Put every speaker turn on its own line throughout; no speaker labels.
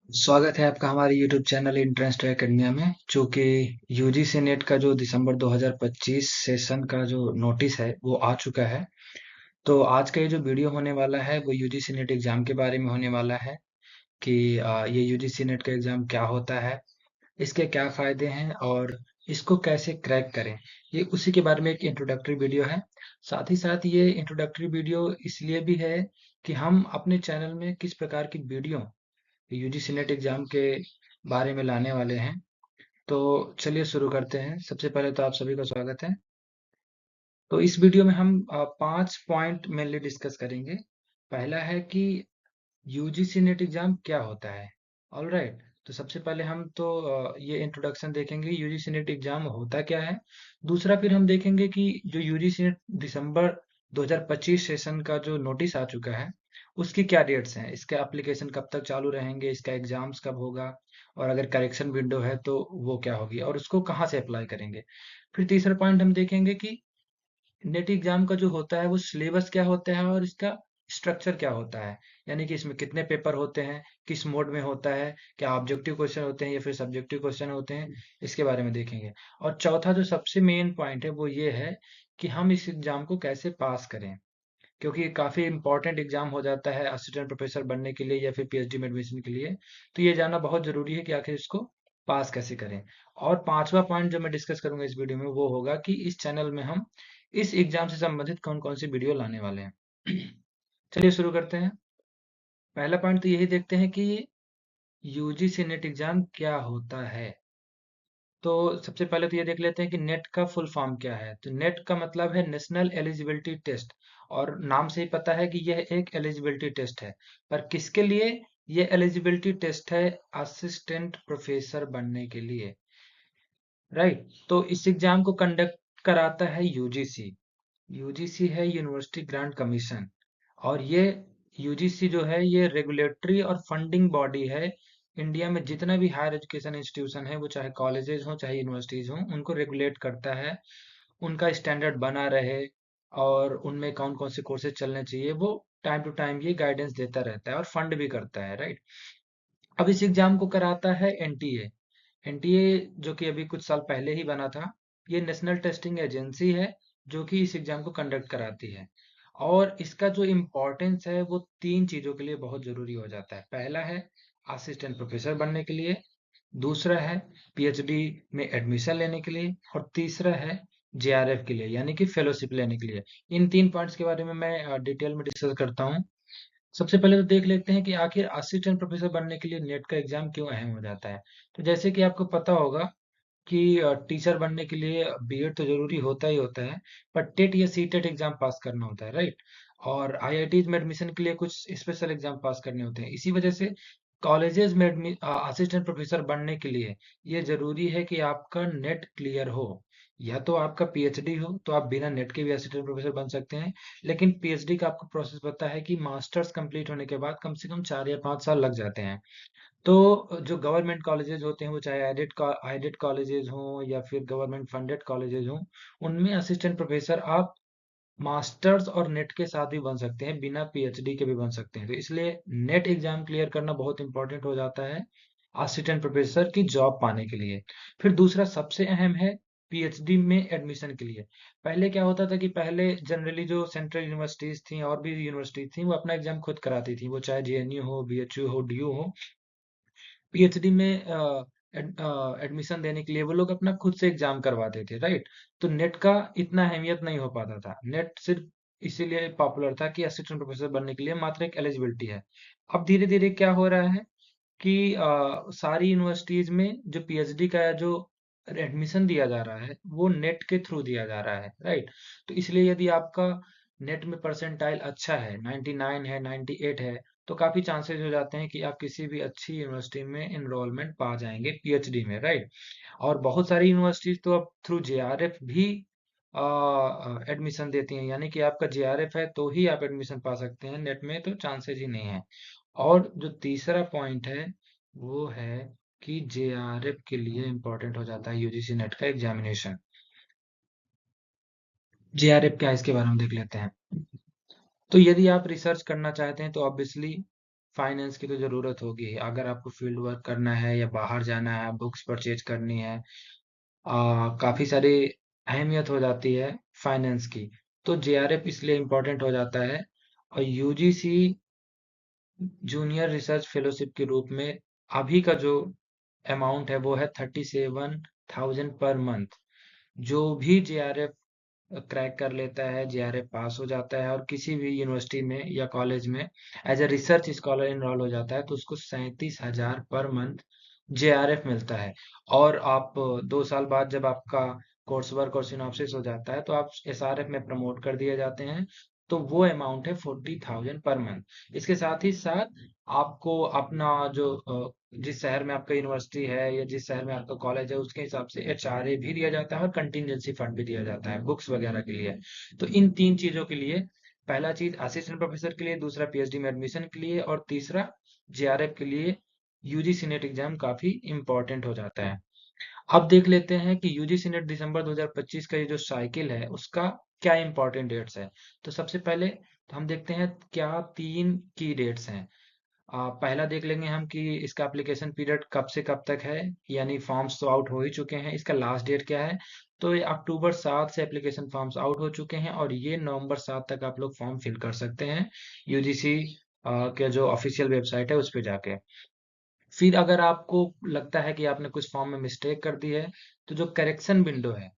स्वागत है आपका हमारे YouTube channel entrance to academia में। जो कि यूजीसी नेट का जो दिसंबर 2025 सेशन का जो नोटिस है वो आ चुका है। तो आज का ये जो वीडियो होने वाला है वो यूजीसी नेट एग्जाम के बारे में होने वाला है कि ये यूजीसी नेट का एग्जाम क्या होता है, इसके क्या फायदे हैं और इसको कैसे क्रैक करें। ये उसी के बारे में एक इंट्रोडक्टरी वीडियो है। साथ ही साथ ये इंट्रोडक्टरी वीडियो इसलिए भी है कि हम अपने चैनल में किस प्रकार की वीडियो यूजीसी नेट एग्जाम के बारे में लाने वाले हैं। तो चलिए शुरू करते हैं। सबसे पहले तो आप सभी का स्वागत है। तो इस वीडियो में हम 5 पॉइंट मेनली डिस्कस करेंगे। पहला है कि यूजीसी नेट एग्जाम क्या होता है। ऑल राइट, तो सबसे पहले हम तो ये इंट्रोडक्शन देखेंगे यूजीसी नेट एग्जाम होता क्या है। दूसरा फिर हम देखेंगे कि जो यूजीसी नेट दिसंबर 2025 सेशन का जो नोटिस आ चुका है उसकी क्या डेट्स हैं, इसके एप्लीकेशन कब तक चालू रहेंगे, इसका एग्जाम्स कब होगा और अगर करेक्शन विंडो है तो वो क्या होगी और उसको कहाँ से अप्लाई करेंगे। फिर तीसरा पॉइंट हम देखेंगे कि नेट एग्जाम का जो होता है वो सिलेबस क्या होता है और इसका स्ट्रक्चर क्या होता है, यानी कि इसमें कितने पेपर होते हैं, किस मोड में होता है, क्या ऑब्जेक्टिव क्वेश्चन होते हैं या फिर सब्जेक्टिव क्वेश्चन होते हैं, इसके बारे में देखेंगे। और चौथा जो सबसे मेन पॉइंट है वो ये है कि हम इस एग्जाम को कैसे पास करें, क्योंकि ये काफी इंपॉर्टेंट एग्जाम हो जाता है असिस्टेंट प्रोफेसर बनने के लिए या फिर पीएचडी में एडमिशन के लिए। तो ये जानना बहुत जरूरी है कि आखिर इसको पास कैसे करें। और पांचवा पॉइंट जो मैं डिस्कस करूंगा इस वीडियो में वो होगा कि इस चैनल में हम इस एग्जाम से संबंधित कौन कौन सी वीडियो लाने वाले हैं। चलिए शुरू करते हैं। पहला पॉइंट तो यही देखते हैं कि यूजीसी नेट एग्जाम क्या होता है। तो सबसे पहले तो ये देख लेते हैं कि नेट का फुल फॉर्म क्या है। तो नेट का मतलब है नेशनल एलिजिबिलिटी टेस्ट, और नाम से ही पता है कि यह एक एलिजिबिलिटी टेस्ट है। पर किसके लिए ये एलिजिबिलिटी टेस्ट है? असिस्टेंट प्रोफेसर बनने के लिए, राइट। तो इस एग्जाम को कंडक्ट कराता है यूजीसी। यूजीसी है यूनिवर्सिटी ग्रांट कमीशन, और ये यूजीसी जो है ये रेगुलेटरी और फंडिंग बॉडी है। इंडिया में जितना भी हायर एजुकेशन इंस्टीट्यूशन है, वो चाहे कॉलेजेस हो चाहे यूनिवर्सिटीज हो, उनको रेगुलेट करता है, उनका स्टैंडर्ड बना रहे और उनमें कौन कौन से कोर्सेज चलने चाहिए वो टाइम टू टाइम ये गाइडेंस देता रहता है और फंड भी करता है, राइट। अब इस एग्जाम को कराता है एनटीए। एनटीए जो कि अभी कुछ साल पहले ही बना था, ये नेशनल टेस्टिंग एजेंसी है जो कि इस एग्जाम को कंडक्ट कराती है। और इसका जो इम्पोर्टेंस है वो तीन चीजों के लिए बहुत जरूरी हो जाता है। पहला है असिस्टेंट प्रोफेसर बनने के लिए, दूसरा है पीएचडी में एडमिशन लेने के लिए, और तीसरा है जेआरएफ के लिए यानी कि फेलोशिप लेने के लिए। इन तीन पॉइंट्स के बारे में मैं डिटेल में डिस्कस करता हूँ। सबसे पहले तो देख लेते हैं कि आखिर असिस्टेंट प्रोफेसर बनने के लिए नेट का एग्जाम क्यों अहम हो जाता है। तो जैसे कि आपको पता होगा कि टीचर बनने के लिए बीएड तो जरूरी होता ही होता है, पर टेट या सीटेट एग्जाम पास करना होता है, राइट। और आईआईटीज में एडमिशन के लिए कुछ स्पेशल एग्जाम पास करने होते हैं। इसी वजह से कॉलेजेस में असिस्टेंट प्रोफेसर बनने के लिए ये जरूरी है कि आपका नेट क्लियर हो। या तो आपका पीएचडी हो तो आप बिना नेट के भी असिस्टेंट प्रोफेसर बन सकते हैं, लेकिन पीएचडी का आपको प्रोसेस पता है कि मास्टर्स कंप्लीट होने के बाद कम से कम 4 या 5 साल लग जाते हैं। तो जो गवर्नमेंट कॉलेजेस होते हैं वो चाहे एडेड कॉलेजेस हों या फिर गवर्नमेंट फंडेड कॉलेजेस हों, उनमें असिस्टेंट प्रोफेसर आप मास्टर्स और नेट के साथ भी बन सकते हैं, बिना पीएचडी के भी बन सकते हैं। तो इसलिए नेट एग्जाम क्लियर करना बहुत इंपॉर्टेंट हो जाता है असिस्टेंट प्रोफेसर की जॉब पाने के लिए। फिर दूसरा सबसे अहम है पीएचडी में एडमिशन के लिए। पहले क्या होता था कि पहले जनरली जो सेंट्रल यूनिवर्सिटीज थी और भी यूनिवर्सिटीज थी वो अपना एग्जाम खुद कराती थी, वो चाहे जेएनयू हो, बीएचयू हो, डीयू हो। पीएचडी में एडमिशन देने के लिए वो लोग अपना खुद से एग्जाम करवाते थे, राइट। तो नेट का इतना अहमियत नहीं हो पाता था। नेट सिर्फ इसीलिए पॉपुलर था कि असिस्टेंट प्रोफेसर बनने के लिए मात्र एक एलिजिबिलिटी है। अब धीरे धीरे क्या हो रहा है कि सारी यूनिवर्सिटीज में जो पीएचडी का जो एडमिशन दिया जा रहा है वो नेट के थ्रू दिया जा रहा है, राइट। तो इसलिए यदि आपका नेट में परसेंटाइल अच्छा है, 99 है, 98 है, तो काफी चांसेस हो जाते हैं कि आप किसी भी अच्छी यूनिवर्सिटी में एनरोलमेंट पा जाएंगे पीएचडी में, राइट। और बहुत सारी यूनिवर्सिटीज तो अब थ्रू जेआरएफ भी एडमिशन देती हैं, यानी कि आपका जेआरएफ है तो ही आप एडमिशन पा सकते हैं, नेट में तो चांसेस ही नहीं है। और जो तीसरा पॉइंट है वो है कि जेआरएफ के लिए इम्पोर्टेंट हो जाता है यूजीसी नेट का एग्जामिनेशन। जेआरएफ क्या है इसके बारे में देख लेते हैं। तो यदि आप रिसर्च करना चाहते हैं तो ऑब्वियसली फाइनेंस की तो ज़रूरत होगी ही। अगर आपको फील्ड वर्क करना है या बाहर जाना है, बुक्स परचेज करनी है, काफ़ी सारी अहमियत हो जाती है फाइनेंस की। तो जेआरएफ इसलिए इम्पोर्टेंट हो जाता है। और यूजीसी जूनियर रिसर्च फेलोशिप के रूप में अभी का जो अमाउंट है वो है 37,000 पर मंथ। जो भी जेआरएफ क्रैक कर लेता है, जेआरएफ पास हो जाता है और किसी भी यूनिवर्सिटी में या कॉलेज में as a research scholar enroll हो जाता है, तो उसको 37,000 पर मंथ जेआरएफ मिलता है। और आप 2 साल बाद जब आपका कोर्स वर्क और सिनॉप्सिस हो जाता है तो आप एसआरएफ में प्रमोट कर दिए जाते हैं। तो वो अमाउंट है 40,000 पर मंथ। इसके साथ ही साथ आपको अपना जो जिस शहर में आपका यूनिवर्सिटी है या जिस शहर में आपका कॉलेज है उसके हिसाब से एचआरए भी दिया जाता है और कंटिजेंसी फंड भी दिया जाता है बुक्स वगैरह के लिए। तो इन 3 चीजों के लिए, पहला चीज असिस्टेंट प्रोफेसर के लिए, दूसरा पीएचडी में एडमिशन के लिए और तीसरा जेआरएफ के लिए यूजीसी नेट एग्जाम काफी इंपॉर्टेंट हो जाता है। अब देख लेते हैं कि यूजीसी नेट दिसंबर 2025 का ये जो साइकिल है उसका क्या इंपॉर्टेंट डेट्स है। तो सबसे पहले तो हम देखते हैं क्या 3 की डेट्स हैं। पहला देख लेंगे हम कि इसका एप्लीकेशन पीरियड कब से कब तक है, यानी फॉर्म्स तो आउट हो ही चुके हैं। इसका लास्ट डेट क्या है? तो ये अक्टूबर 7 से एप्लीकेशन फॉर्म्स आउट हो चुके हैं और ये नवंबर 7 तक आप लोग फॉर्म फिल कर सकते हैं यूजीसी के जो ऑफिशियल वेबसाइट है उस पे जाके। फिर अगर आपको लगता है कि आपने कुछ फॉर्म में मिस्टेक कर दी है, तो जो करेक्शन विंडो है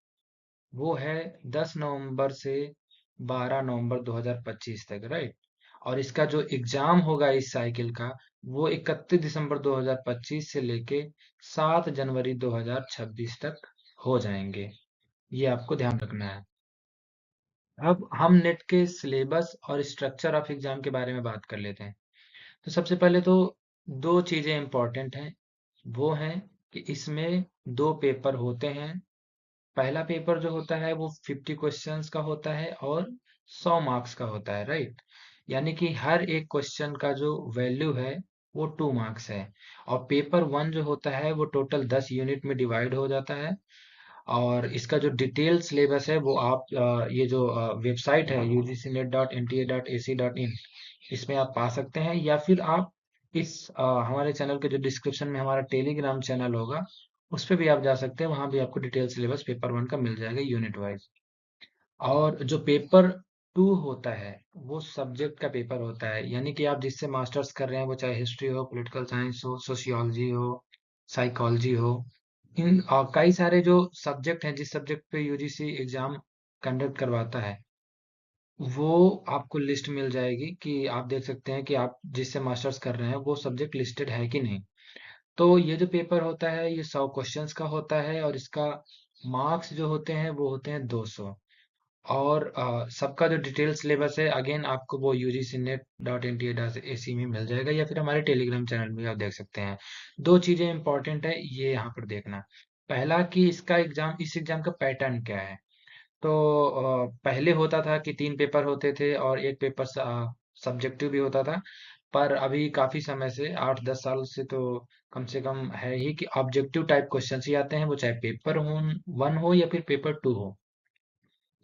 वो है 10 नवंबर से 12 नवंबर 2025 तक, राइट। और इसका जो एग्जाम होगा इस साइकिल का वो 31 दिसंबर 2025 से लेके 7 जनवरी 2026 तक हो जाएंगे। ये आपको ध्यान रखना है। अब हम नेट के सिलेबस और स्ट्रक्चर ऑफ एग्जाम के बारे में बात कर लेते हैं। तो सबसे पहले तो 2 चीजें इंपॉर्टेंट हैं। वो है कि इसमें 2 पेपर होते हैं। पहला पेपर जो होता है वो 50 क्वेश्चंस का होता है और 100 मार्क्स का होता है, राइट। यानी कि हर एक क्वेश्चन का जो वैल्यू है वो 2 मार्क्स है। और पेपर 1 जो होता है वो टोटल 10 यूनिट में डिवाइड हो जाता है। और इसका जो डिटेल सिलेबस है वो आप ये जो वेबसाइट है ugcnet.nta.ac.in, इसमें आप पा सकते हैं। या फिर आप इस हमारे चैनल के जो डिस्क्रिप्शन में हमारा टेलीग्राम चैनल होगा उस पे भी आप जा सकते हैं, वहां भी आपको डिटेल सिलेबस पेपर 1 का मिल जाएगा यूनिट वाइज। और जो पेपर 2 होता है वो सब्जेक्ट का पेपर होता है, यानी कि आप जिससे मास्टर्स कर रहे हैं वो चाहे हिस्ट्री हो, पॉलिटिकल साइंस हो, सोशियोलॉजी हो, साइकोलॉजी हो, इन कई सारे जो सब्जेक्ट हैं जिस सब्जेक्ट पे यूजीसी एग्जाम कंडक्ट करवाता है वो आपको लिस्ट मिल जाएगी कि आप देख सकते हैं कि आप जिससे मास्टर्स कर रहे हैं वो सब्जेक्ट लिस्टेड है कि नहीं। तो ये जो पेपर होता है ये 100 क्वेश्चंस का होता है और इसका मार्क्स जो होते हैं वो होते हैं 200। और सबका जो डिटेल सिलेबस है अगेन आपको वो ugcnet.nta.ac में मिल जाएगा या फिर हमारे टेलीग्राम चैनल में आप देख सकते हैं। 2 चीजें इंपॉर्टेंट है ये यहाँ पर देखना। पहला कि इसका एग्जाम, इस एग्जाम का पैटर्न क्या है। तो पहले होता था कि 3 पेपर होते थे और एक पेपर सब्जेक्टिव भी होता था। पर अभी काफी समय से 8-10 साल से तो कम से कम है ही कि ऑब्जेक्टिव टाइप क्वेश्चन ही आते हैं, वो चाहे पेपर 1 हो या फिर पेपर 2 हो।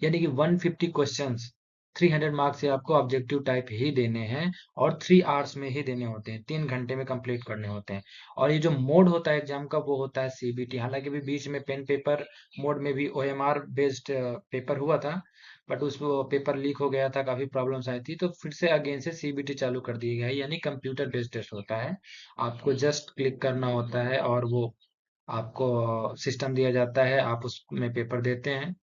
यानी कि 150 क्वेश्चंस 300 मार्क्स से आपको ऑब्जेक्टिव टाइप ही देने हैं और 3 आवर्स में ही देने होते हैं, 3 घंटे में कंप्लीट करने होते हैं। और ये जो मोड होता है एग्जाम का वो होता है सीबीटी। हालांकि भी बीच में पेन पेपर मोड में भी ओएमआर बेस्ड पेपर हुआ था, बट उस पेपर लीक हो गया था, काफी प्रॉब्लम्स आई थी, तो फिर से अगेन से सीबीटी चालू कर दिया गया है। यानी कंप्यूटर बेस्ड टेस्ट होता है, आपको जस्ट क्लिक करना होता है और वो आपको सिस्टम दिया जाता है, आप उसमें पेपर देते हैं।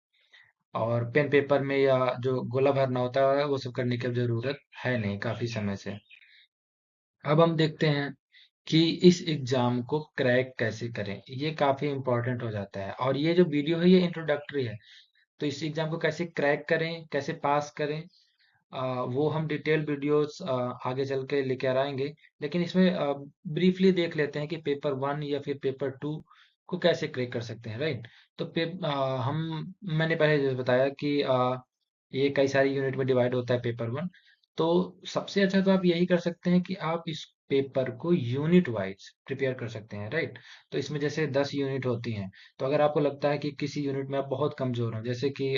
और पेन पेपर में या जो गोला भरना होता है वो सब करने की अब जरूरत है नहीं काफी समय से। अब हम देखते हैं कि इस एग्जाम को क्रैक कैसे करें, ये काफी इंपॉर्टेंट हो जाता है। और ये जो वीडियो है ये इंट्रोडक्टरी है। तो इस एग्जाम को कैसे क्रैक करें, कैसे पास करें, वो हम डिटेल वीडियोस आगे चल के लेके आएंगे। लेकिन इसमें ब्रीफली देख लेते हैं कि पेपर 1 या फिर पेपर 2 को कैसे क्रैक कर सकते हैं, राइट। तो हम मैंने पहले जैसे बताया कि ये कई सारी यूनिट में डिवाइड होता है पेपर 1। तो सबसे अच्छा तो आप यही कर सकते हैं कि आप इस पेपर को यूनिट वाइज प्रिपेयर कर सकते हैं, राइट। तो इसमें जैसे 10 यूनिट होती हैं, तो अगर आपको लगता है कि किसी यूनिट में आप बहुत कमजोर हैं, जैसे कि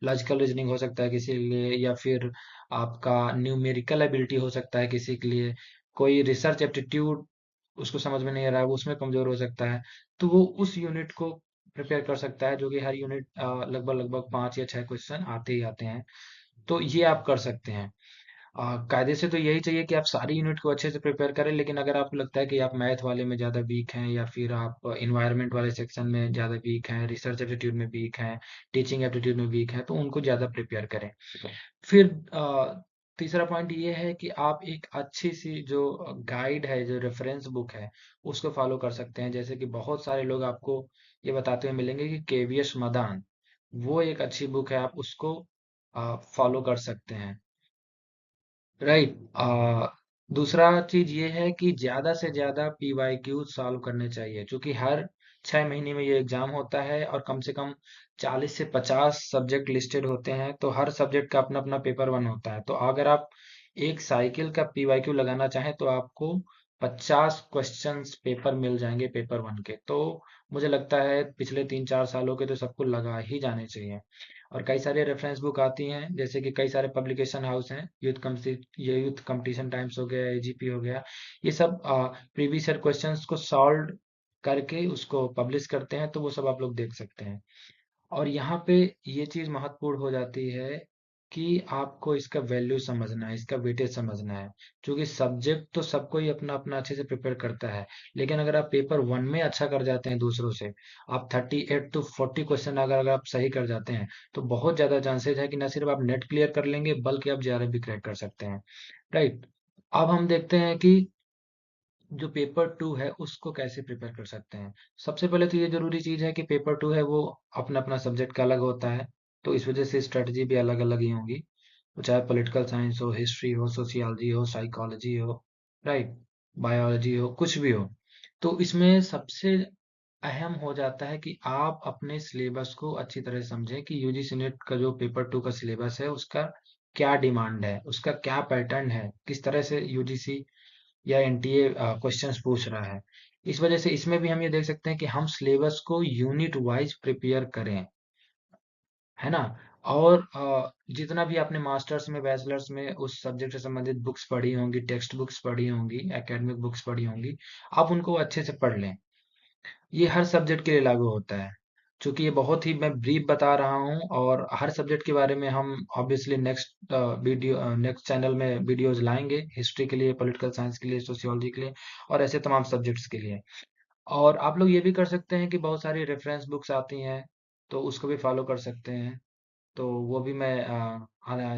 लॉजिकल रीजनिंग हो सकता है किसी के लिए, या फिर आपका न्यूमेरिकल एबिलिटी हो सकता है किसी के लिए, कोई रिसर्च एप्टीट्यूड उसको समझ में नहीं आ रहा है, वो उसमें कमजोर हो सकता है, तो वो उस यूनिट को प्रिपेयर कर सकता है, जो कि हर यूनिट लगभग लगभग 5 या 6 क्वेश्चन आते ही आते हैं। तो ये आप कर सकते हैं। कायदे से तो यही चाहिए कि आप सारी यूनिट को अच्छे से प्रिपेयर करें, लेकिन अगर आपको लगता है कि आप मैथ वाले में ज़्यादा वीक हैं, या फिर आप इन्वायरमेंट वाले सेक्शन में ज़्यादा वीक हैं, रिसर्च एप्टीट्यूड में वीक हैं, टीचिंग एप्टीट्यूड में वीक हैं, तो उनको ज़्यादा प्रिपेयर करें। फिर तीसरा पॉइंट ये है कि आप एक अच्छी सी जो गाइड है, जो रेफरेंस बुक है, उसको फॉलो कर सकते हैं। जैसे कि बहुत सारे लोग आपको ये बताते हुए मिलेंगे कि केवीएस मदान, वो एक अच्छी बुक है, आप उसको फॉलो कर सकते हैं। राइट। दूसरा चीज ये है कि ज्यादा से ज्यादा पीवाईक्यू सॉल्व करने चाहिए, क्योंकि हर 6 महीने में ये एग्जाम होता है और कम से कम 40 से 50 सब्जेक्ट लिस्टेड होते हैं, तो हर सब्जेक्ट का अपना अपना पेपर वन होता है। तो अगर आप एक साइकिल का पीवाईक्यू लगाना चाहें तो आपको 50 क्वेश्चंस पेपर मिल जाएंगे पेपर वन के। तो मुझे लगता है पिछले 3-4 सालों के तो सबको लगा ही जाने चाहिए। और कई सारे रेफरेंस बुक आती हैं, जैसे कि कई सारे पब्लिकेशन हाउस हैं, यूथ कंपटीशन टाइम्स हो गया, एजीपी हो गया, ये सब प्रीवियस ईयर क्वेश्चंस को सॉल्व करके उसको पब्लिश करते हैं, तो वो सब आप लोग देख सकते हैं। और यहाँ पे ये चीज महत्वपूर्ण हो जाती है कि आपको इसका वैल्यू समझना है, इसका वेटेज समझना है। क्योंकि सब्जेक्ट तो सबको ही अपना अपना अच्छे से प्रिपेयर करता है, लेकिन अगर आप पेपर वन में अच्छा कर जाते हैं दूसरों से, आप 38 to 40 क्वेश्चन अगर आप सही कर जाते हैं, तो बहुत ज्यादा चांसेस है कि न सिर्फ आप नेट क्लियर कर लेंगे, बल्कि आप जेआरएफ भी क्रैक कर सकते हैं। राइट। अब हम देखते हैं कि जो पेपर टू है उसको कैसे प्रिपेयर कर सकते हैं। सबसे पहले तो ये जरूरी चीज है कि पेपर टू है वो अपना अपना सब्जेक्ट का अलग होता है, तो इस वजह से स्ट्रेटजी भी अलग अलग ही होंगी। वो चाहे पॉलिटिकल साइंस हो, हिस्ट्री हो, सोशियोलॉजी हो, साइकोलॉजी हो, राइट, बायोलॉजी हो, कुछ भी हो। तो इसमें सबसे अहम हो जाता है कि आप अपने सिलेबस को अच्छी तरह से समझें कि यूजीसी नेट का जो पेपर टू का सिलेबस है उसका क्या डिमांड है, उसका क्या पैटर्न है, किस तरह से यूजीसी या एनटीए क्वेश्चंस पूछ रहा है। इस वजह से इसमें भी हम ये देख सकते हैं कि हम सिलेबस को यूनिट वाइज प्रिपेयर करें, है ना। और जितना भी आपने मास्टर्स में, बैचलर्स में उस सब्जेक्ट से संबंधित बुक्स पढ़ी होंगी, टेक्स्ट बुक्स पढ़ी होंगी, एकेडमिक बुक्स पढ़ी होंगी, आप उनको अच्छे से पढ़ लें। ये हर सब्जेक्ट के लिए लागू होता है। चूंकि ये बहुत ही मैं ब्रीफ बता रहा हूँ, और हर सब्जेक्ट के बारे में हम ऑब्वियसली नेक्स्ट चैनल में वीडियोज लाएंगे, हिस्ट्री के लिए, पॉलिटिकल साइंस के लिए, सोशियोलॉजी के लिए, और ऐसे तमाम सब्जेक्ट्स के लिए। और आप लोग ये भी कर सकते हैं कि बहुत सारी रेफरेंस बुक्स आती हैं, तो उसको भी फॉलो कर सकते हैं। तो वो भी मैं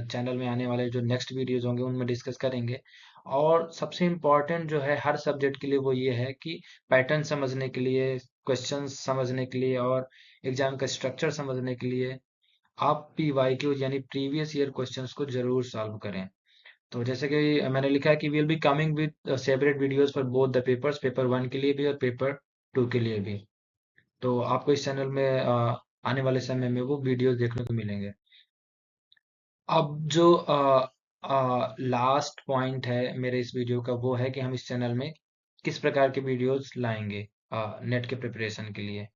चैनल में आने वाले जो नेक्स्ट वीडियोज होंगे उनमें डिस्कस करेंगे। और सबसे इम्पोर्टेंट जो है हर सब्जेक्ट के लिए वो ये है कि पैटर्न समझने के लिए, क्वेश्चंस समझने के लिए, और एग्जाम का स्ट्रक्चर समझने के लिए आप पीवाईक्यू यानी प्रीवियस ईयर क्वेश्चंस को जरूर सॉल्व करें। तो जैसे कि मैंने लिखा है कि will be coming with separate videos for both the papers, paper one के लिए भी और पेपर टू के लिए भी। तो आपको इस चैनल में आने वाले समय में वो वीडियोस देखने को मिलेंगे। अब जो लास्ट पॉइंट है मेरे इस वीडियो का, वो है कि हम इस चैनल में किस प्रकार के वीडियोस लाएंगे नेट के प्रिपरेशन के लिए,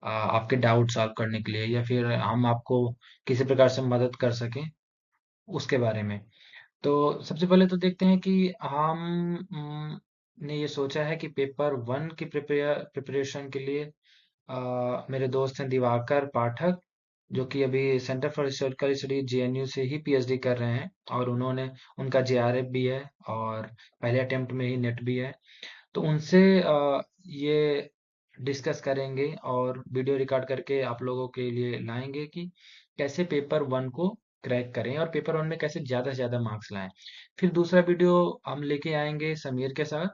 आपके डाउट सॉल्व करने के लिए, या फिर हम आपको किसी प्रकार से मदद कर सकें उसके बारे में। तो सबसे पहले तो देखते हैं कि हम ने ये सोचा है कि पेपर वन की प्रिपरेशन के लिए मेरे दोस्त हैं दिवाकर पाठक, जो कि अभी centre for historical study JNU से ही पीएचडी कर रहे हैं, और उन्होंने उनका जेआरएफ भी है और पहले अटेम्प्ट में ही नेट भी है। तो उनसे ये डिस्कस करेंगे और वीडियो रिकॉर्ड करके आप लोगों के लिए लाएंगे कि कैसे पेपर वन को क्रैक करें और पेपर वन में कैसे ज्यादा से ज्यादा मार्क्स लाएं। फिर दूसरा वीडियो हम लेके आएंगे समीर के साथ,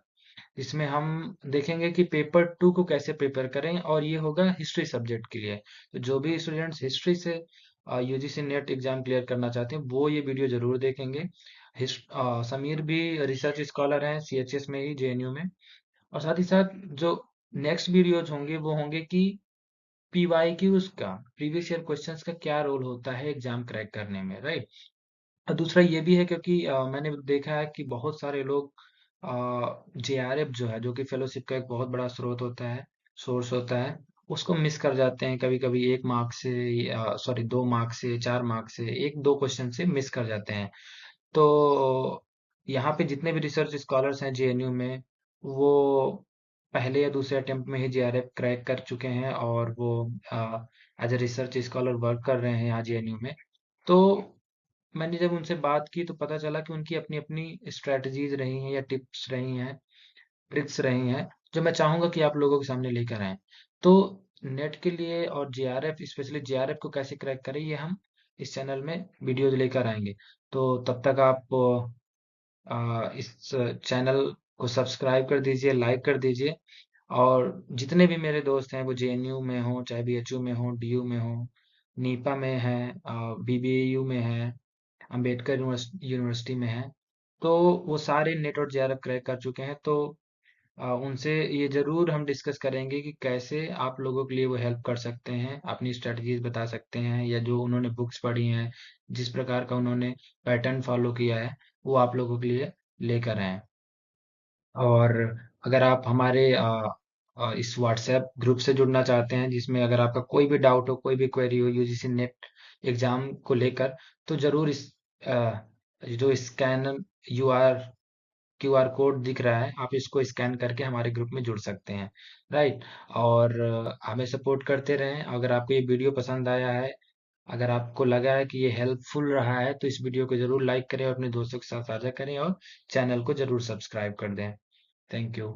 जिसमें हम देखेंगे कि पेपर टू को कैसे प्रिपेयर करें, और ये होगा हिस्ट्री सब्जेक्ट के लिए। तो जो भी स्टूडेंट्स हिस्ट्री से यूजीसी नेट एग्जाम क्लियर करना चाहते हैं वो ये वीडियो जरूर देखेंगे। समीर भी रिसर्च स्कॉलर हैं सीएचएस में ही, जेएनयू में। और साथ ही साथ जो नेक्स्ट वीडियोज होंगे वो होंगे कि पीवाईक्यूज का, प्रीवियस ईयर क्वेश्चंस का क्या रोल होता है एग्जाम क्रैक करने में, राइट। और दूसरा ये भी है क्योंकि मैंने देखा है कि बहुत सारे लोग जेआरएफ जो है, जो कि फेलोशिप का एक बहुत बड़ा स्रोत होता है, सोर्स होता है, उसको मिस कर जाते हैं कभी कभी 1 मार्क से, सॉरी 2 मार्क से, 4 मार्क से, 1-2 क्वेश्चन से मिस कर जाते हैं। तो यहाँ पे जितने भी रिसर्च स्कॉलर्स हैं जेएनयू में, वो पहले या दूसरे अटेम्प्ट में ही जेआरएफ क्रैक कर चुके हैं और वो as a research scholar work कर रहे हैं यहाँ जेएनयू में। तो मैंने जब उनसे बात की तो पता चला कि उनकी अपनी अपनी स्ट्रेटजीज रही हैं या टिप्स रही हैं, ट्रिक्स रही हैं, जो मैं चाहूंगा कि आप लोगों के सामने लेकर आएं। तो नेट के लिए और जेआरएफ, स्पेशली जेआरएफ को कैसे क्रैक करें, ये हम इस चैनल में वीडियोज लेकर आएंगे। तो तब तक आप इस चैनल को सब्सक्राइब कर दीजिए, लाइक कर दीजिए। और जितने भी मेरे दोस्त हैं वो जेएनयू में हो, चाहे बीएचयू में हो, डीयू में हो, नीपा में है, बीबीयू में है, अंबेडकर यूनिवर्सिटी में है, तो वो सारे नेट और जेआरएफ क्रैक कर चुके हैं। तो उनसे ये जरूर हम डिस्कस करेंगे कि कैसे आप लोगों के लिए वो हेल्प कर सकते हैं, अपनी स्ट्रेटजीज बता सकते हैं, या जो उन्होंने बुक्स पढ़ी हैं, जिस प्रकार का उन्होंने पैटर्न फॉलो किया है, वो आप लोगों के लिए लेकर आए। और अगर आप हमारे इस व्हाट्सएप ग्रुप से जुड़ना चाहते हैं, जिसमें अगर आपका कोई भी डाउट हो, कोई भी क्वेरी हो यूजीसी नेट एग्जाम को लेकर, तो जरूर इस अ, जो स्कैन यूआर क्यूआर कोड दिख रहा है, आप इसको स्कैन करके हमारे ग्रुप में जुड़ सकते हैं। राइट। और हमें सपोर्ट करते रहें। अगर आपको ये वीडियो पसंद आया है, अगर आपको लगा है कि ये हेल्पफुल रहा है, तो इस वीडियो को जरूर लाइक करें और अपने दोस्तों के साथ साझा करें और चैनल को जरूर सब्सक्राइब कर दें। Thank you.